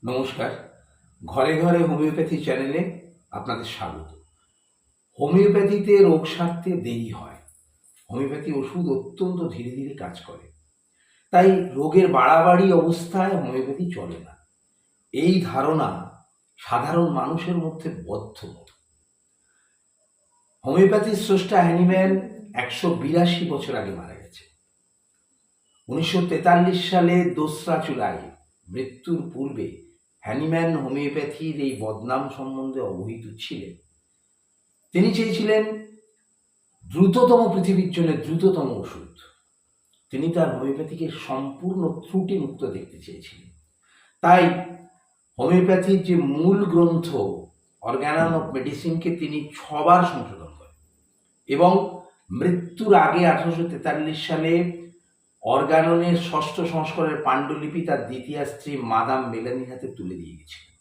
নমস্কার। ঘরে ঘরে হোমিওপ্যাথি চ্যানেলে আপনাদের স্বাগত। হোমিওপ্যাথিতে রোগ সারতে দেরি হয়। হোমিওপ্যাথি ওষুধ অত্যন্ত ধীরে ধীরে কাজ করে, তাই রোগের বাড়াবাড়ি অবস্থায় হোমিওপ্যাথি চলে না, এই ধারণা সাধারণ মানুষের মধ্যে বদ্ধমূল। হোমিওপ্যাথির স্রষ্টা হ্যানিম্যান 182 বছর আগে মারা গেছে। 1943 সালে 2রা জুলাই মৃত্যুর পূর্বে হ্যানিম্যান হোমিওপ্যাথির এই বদনাম সম্বন্ধে অবহিত ছিলেন। তিনি চেয়েছিলেন দ্রুততম, পৃথিবীর জন্য দ্রুততম ওষুধ। তিনি তার হোমিওপ্যাথিকে সম্পূর্ণ ত্রুটি মুক্ত দেখতে চেয়েছিলেন। তাই হোমিওপ্যাথির যে মূল গ্রন্থ অর্গানন অফ মেডিসিনকে তিনি 6বার সংশোধন করেন এবং মৃত্যুর আগে 1843 সালে অর্গাননের 6ষ্ঠ সংস্করণের পাণ্ডুলিপি তার দ্বিতীয় স্ত্রী মাদাম মেলানির হাতে তুলে দিয়ে গেছিলেন।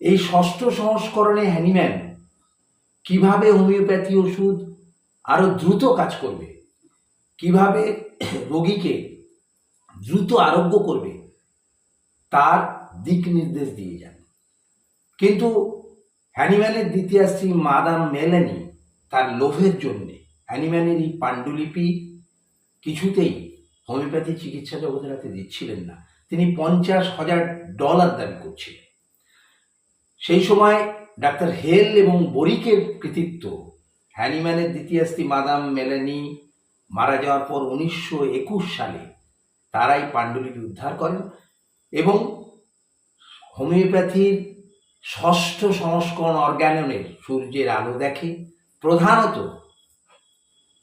এই 6ষ্ঠ সংস্করণে হ্যানিম্যান কিভাবে হোমিওপ্যাথি ওষুধ আরো দ্রুত কাজ করবে, কিভাবে রোগীকে দ্রুত আরোগ্য করবে, তার দিক নির্দেশ দিয়ে যান। কিন্তু হ্যানিম্যানের দ্বিতীয় স্ত্রী মাদাম মেলানি তার লোভের জন্যে হ্যানিম্যানের এই পাণ্ডুলিপি কিছুতেই হোমিওপ্যাথি চিকিৎসা জগতের হাতে দিচ্ছিলেন না। তিনি $50,000 দাবি করছিলেন। সেই সময় ডাক্তার হেল এবং বরিকের কৃতিত্ব হ্যানিম্যানের দ্বিতীয় স্ত্রী মাদাম মেলানি মারা যাওয়ার পর 1921 সালে তারাই পাণ্ডুলিপি উদ্ধার করেন এবং হোমিওপ্যাথির 6ষ্ঠ সংস্করণ অর্গাননের সূর্যের আলো দেখে প্রধানত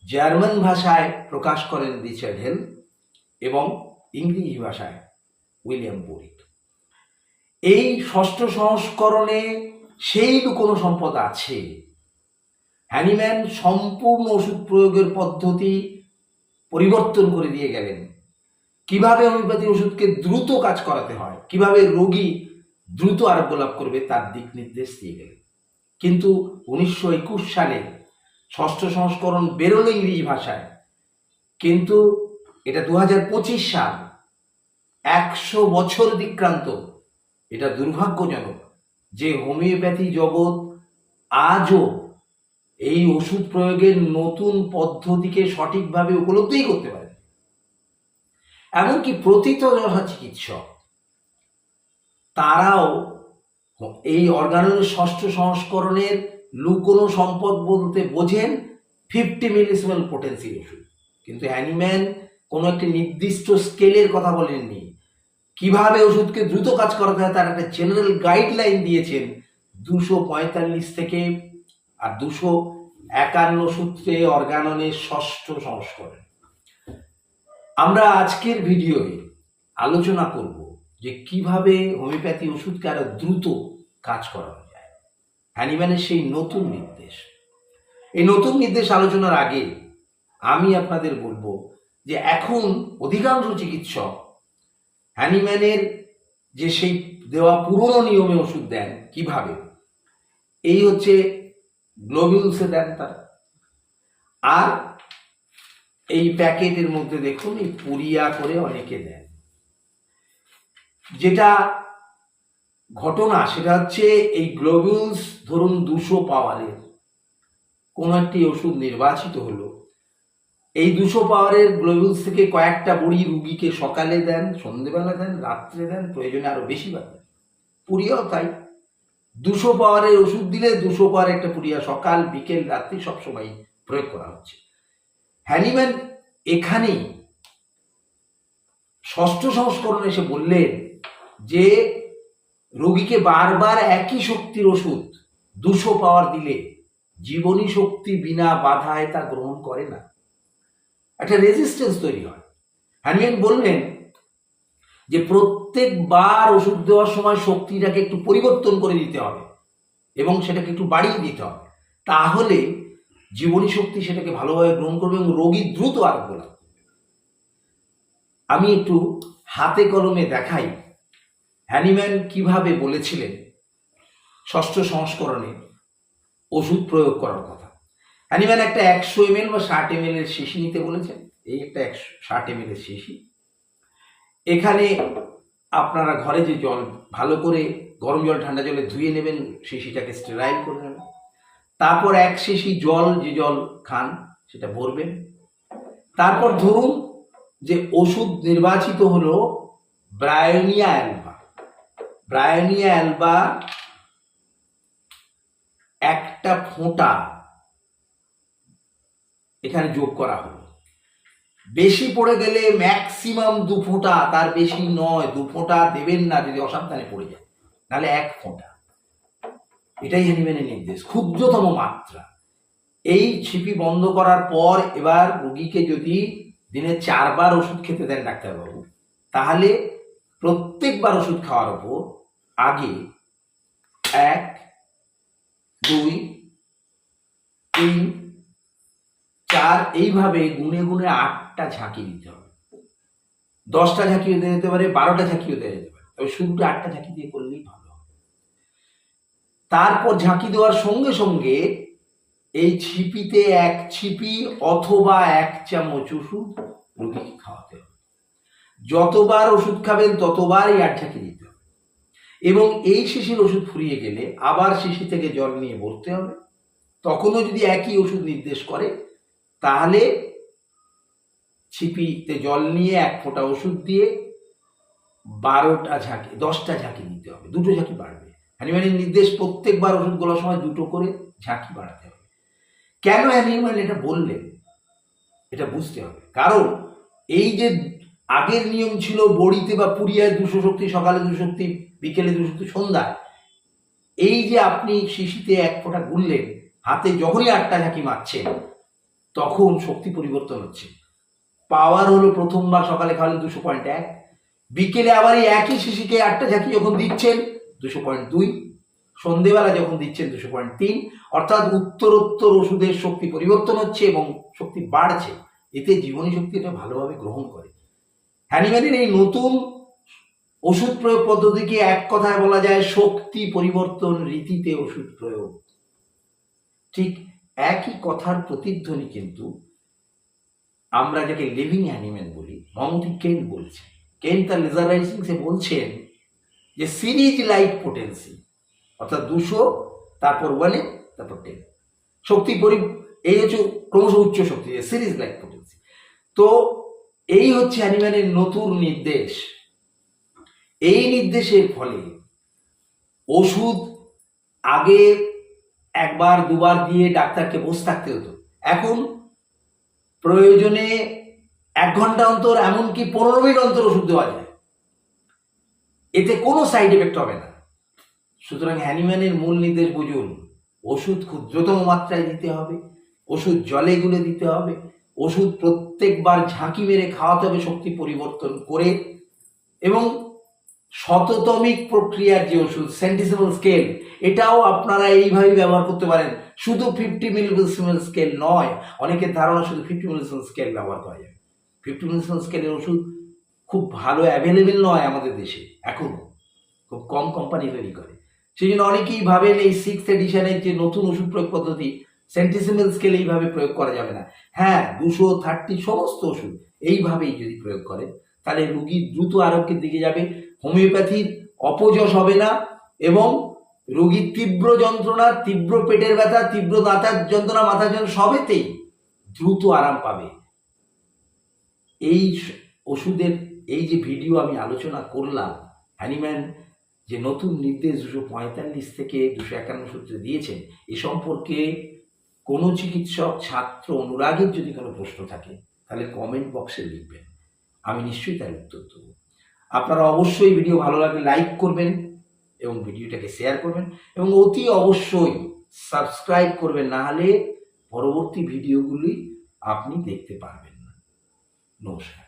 জার্মান ভাষায় প্রকাশ করেন রিচার্ড হেল এবং ইংরেজি ভাষায় উইলিয়াম বরিক। এই 6ষ্ঠ সংস্করণে সেই লুকোনো সম্পদ আছে। হ্যানিম্যান সম্পূর্ণ ওষুধ প্রয়োগের পদ্ধতি পরিবর্তন করে দিয়ে গেলেন। কিভাবে হোমিওপ্যাথি ওষুধকে দ্রুত কাজ করাতে হয়, কিভাবে রোগী দ্রুত আরোগ্য লাভ করবে, তার দিক নির্দেশ দিয়ে গেলেন। কিন্তু 1921 সালে 6ষ্ঠ সংস্করণ বেরোলো ইংরেজি ভাষায়, কিন্তু এটা 2025 সাল, 100 বছর অতিক্রান্ত। এটা দুর্ভাগ্যজনক যে হোমিওপ্যাথি জগৎ আজও এই ওষুধ প্রয়োগের নতুন পদ্ধতিকে সঠিকভাবে উপলব্ধি করতে পারে। এমনকি প্রথিতযশা চিকিৎসক তারাও এই অর্গাননের 6ষ্ঠ সংস্করণের লুকোনো সম্পদ বলতে বোঝেন 50 মিলিসিমেল পোটেন্সির ওষুধ। কিন্তু হ্যানিম্যান কোনো একটি নির্দিষ্ট স্কেলের কথা বলেননি। কিভাবে ওষুধকে দ্রুত কাজ করাতে হয় তার একটা জেনারেল গাইডলাইন দিয়েছেন 245 থেকে আর 251 সূত্রে অর্গাননের 6ষ্ঠ সংস্করণ। আমরা আজকের ভিডিওয়ে আলোচনা করব যে কিভাবে হোমিওপ্যাথি ওষুধকে আরো দ্রুত কাজ করানো যায়, হ্যানিম্যানের সেই নতুন নির্দেশ। এই নতুন নির্দেশ আলোচনার আগে আমি আপনাদের বলবো যে এখন অধিকাংশ চিকিৎসক হ্যানিম্যানের যে সেই দেওয়া পুরনো নিয়মে ওষুধ দেন কিভাবে, এই হচ্ছে গ্লোবিউলসে দেন তারা, আর এই প্যাকেটের মধ্যে দেখুন এই পুরিয়া করে অনেকে দেন। যেটা ঘটনা সেটা হচ্ছে এই গ্লোবিউলস ধরুন 200 পাওয়ারের কোন একটি ওষুধ নির্বাচিত হলো, এই 200 পাওয়ারের গ্লোবিউলস থেকে কয়েকটা বড়ি রুগীকে সকালে দেন, সন্ধ্যেবেলা দেন, রাত্রে দেন, প্রয়োজনে আরো বেশি দেন। পুরিয়াও তাই, 200 পাওয়ারের ওষুধ দিলে 200 পাওয়ার একটা পুরিয়া সকাল, বিকেল, রাত্রি সবসময় প্রয়োগ করা হচ্ছে। হ্যানিম্যান এখানেই 6ষ্ঠ সংস্করণে এসে বললেন যে রোগীকে বারবার একই শক্তির ওষুধ 200 পাওয়ার দিলে জীবনী শক্তি বিনা বাধায় তা গ্রহণ করে না, একটা রেজিস্ট্যান্স তৈরি হয়। হ্যানিম্যান বললেন যে প্রত্যেকবার ওষুধ দেওয়ার সময় শক্তিটাকে একটু পরিবর্তন করে দিতে হবে এবং সেটাকে একটু বাড়িয়ে দিতে হবে, তাহলে জীবনী শক্তি সেটাকে ভালোভাবে গ্রহণ করবে এবং রোগী দ্রুত আরোগ্য লাভ করবে। আমি একটু হাতে কলমে দেখাই হ্যানিম্যান কিভাবে বলেছিলেন 6ষ্ঠ সংস্করণে ওষুধ প্রয়োগ করার কথা। হ্যানিম্যান একটা 100 ml বা 60 ml এর শিশি নিতে বলেছেন। এই একটা 60 ml এর শিশি, এখানে আপনারা ঘরে যে জল ভালো করে গরম জল ঠান্ডা জলে ধুয়ে নেবেন, শিশিটাকে স্টেরাইল করে নেবেন। তারপর 1 শিশি জল, যে জল খান সেটা ভরবেন। তারপর ধরুন যে ওষুধ নির্বাচিত হলো ব্রায়োনিয়া অ্যালবা। ব্রায়োনিয়া অ্যালবা একটা ফোঁটা এখানে যোগ করা হলো। বেশি পড়ে গেলে ম্যাক্সিমাম 2 ফোঁটা, তার বেশি নয়। 2 ফোঁটা দেবেন না যদি অসাবধানে পড়ে যায়, নাহলে 1 ফোঁটা। এটাই হ্যানিম্যানের নির্দেশ, ক্ষুদ্রতম মাত্রা। এই ছিপি বন্ধ করার পর এবার রোগীকে যদি দিনে 4 বার ওষুধ খেতে দেন ডাক্তারবাবু, তাহলে প্রত্যেকবার ওষুধ খাওয়ার ওপর আগে 1, 2, 3, 4 এইভাবে গুনে গুনে 8টা ঝাঁকি দিতে হবে। 10টা ঝাঁকিও দেওয়া যেতে পারে, 12টা ঝাঁকিও দেওয়া যেতে পারে, তবে শুরুটা 8টা ঝাঁকি দিয়ে করলেই ভালো হবে। তারপর ঝাঁকি দেওয়ার সঙ্গে সঙ্গে এই ছিপিতে 1 ছিপি অথবা 1 চামচ ওষুধ রোগীকে খাওয়াতে হবে। যতবার ওষুধ খাবেন ততবারই 8 ঝাঁকি দিতে হবে। এবং এই শিশির ওষুধ ফুরিয়ে গেলে আবার শিশি থেকে জল নিয়ে ভরতে হবে। তখনও যদি একই ওষুধ নির্দেশ করে, তাহলে ছিপিতে জল নিয়ে 1 ফোঁটা ওষুধ দিয়ে 12টা ঝাঁকি, 10টা ঝাঁকি দিতে হবে। 2টো ঝাঁকি বাড়বে। হ্যানিম্যানের নির্দেশ প্রত্যেকবার ওষুধ গলার সময় 2টো করে ঝাঁকি বাড়াতে হবে। কেন হ্যানিম্যান এটা বললেন, এটা বুঝতে হবে। কারণ এই যে আগের নিয়ম ছিল বড়িতে বা পুরিয়ায় 200 শক্তি, সকালে 200 শক্তি, বিকেলে 200 শক্তি, সন্ধ্যায়, এই যে আপনি শিশিতে 1 ফোঁটা গুললেন, হাতে যখনই 8টা ঝাঁকি মারছেন তখন শক্তি পরিবর্তন হচ্ছে। পাওয়ার হলো প্রথমবার সকালে খাওয়ালে 200.1, বিকেলে আবার এই একই শিশিকে 8টা ঝাঁকি যখন দিচ্ছেন 200.2, সন্ধেবেলা যখন দিচ্ছেন 200.3, অর্থাৎ উত্তরোত্তর ওষুধের শক্তি পরিবর্তন হচ্ছে এবং শক্তি বাড়ছে। এতে জীবনী শক্তি এটা ভালোভাবে গ্রহণ করে। হ্যানিম্যানের এই নতুন ওষুধ প্রয়োগ পদ্ধতিকে এক কথায় বলা যায় শক্তি পরিবর্তন রীতিতে ওষুধ প্রয়োগ। ঠিক একই কথার প্রতিধ্বনি কিন্তু আমরা যাকে লিভিং অ্যানিম্যাল বলি, মঙ্কি কেন বলছেন। কেন তার লেজার রাইটিংসে বলছেন যে সিরিজ লাইক পোটেন্সি, অর্থাৎ 200, তারপর 1, তারপর 10 শক্তি এই হচ্ছে ক্রমশ উচ্চ শক্তি, সিরিজ লাইক পোটেন্সি। তো এই হচ্ছে হ্যানিম্যানের নতুন নির্দেশ। এই নির্দেশের ফলে ওষুধ আগে 1 বার 2 বার দিয়ে ডাক্তারকে বসে থাকতে হতো, এখন প্রয়োজনে 1 ঘন্টা অন্তর, এমনকি 15 মিনিট অন্তর ওষুধ দেওয়া যায়। এতে কোনো সাইড এফেক্ট হবে না। সুতরাং হ্যানিম্যানের মূল নির্দেশ বুঝুন, ওষুধ ক্ষুদ্রতম মাত্রায় দিতে হবে, ওষুধ জলে গুলে দিতে হবে, ওষুধ প্রত্যেকবার ঝাঁকি মেরে খাওয়াতে হবে শক্তি পরিবর্তন করে, এবং শততমিক প্রক্রিয়ার যে ওষুধ সেন্টিসিমাল স্কেল, এটাও আপনারা এইভাবেই ব্যবহার করতে পারেন। শুধু 50 মিলিসিমেল স্কেল নয়, অনেকের ধারণা শুধু 50 মিলিসিমেল স্কেল ব্যবহার করা যায়। 50 মিলিসিমেল স্কেলের ওষুধ খুব ভালো অ্যাভেলেবেল নয় আমাদের দেশে, এখনো খুব কম কোম্পানি তৈরি করে। সেই জন্য অনেকেই ভাবেন এই 6th এডিশনের যে নতুন ওষুধ প্রয়োগ পদ্ধতি সেন্টিসিমেল স্কেল এইভাবে প্রয়োগ করা যাবে না। হ্যাঁ, 230 সমস্ত ওষুধ এইভাবেই যদি প্রয়োগ করে, তাহলে রোগী দ্রুত আরোগ্যের দিকে যাবে, হোমিওপ্যাথির অপযশ হবে না, এবং রোগীর তীব্র যন্ত্রণা, তীব্র পেটের ব্যথা, তীব্র দাঁতার যন্ত্রণা, মাথার যন্ত্রণা সবেতেই দ্রুত আরাম পাবে। এই ওষুধের এই যে ভিডিও আমি আলোচনা করলাম, হ্যানিম্যান যে নতুন নির্দেশ 245 থেকে 251 সূত্রে দিয়েছেন, এ সম্পর্কে কোনো চিকিৎসক, ছাত্র, অনুরাগীর যদি কোনো প্রশ্ন থাকে তাহলে কমেন্ট বক্সে লিখবেন, আমি নিশ্চয়ই তার উত্তর দেব। আপনারা অবশ্যই ভিডিও ভালো লাগলে লাইক করবেন এবং ভিডিওটাকে শেয়ার করবেন, এবং অতি অবশ্যই সাবস্ক্রাইব করবেন, না হলে পরবর্তী ভিডিওগুলি আপনি দেখতে পারবেন না। নমস্কার।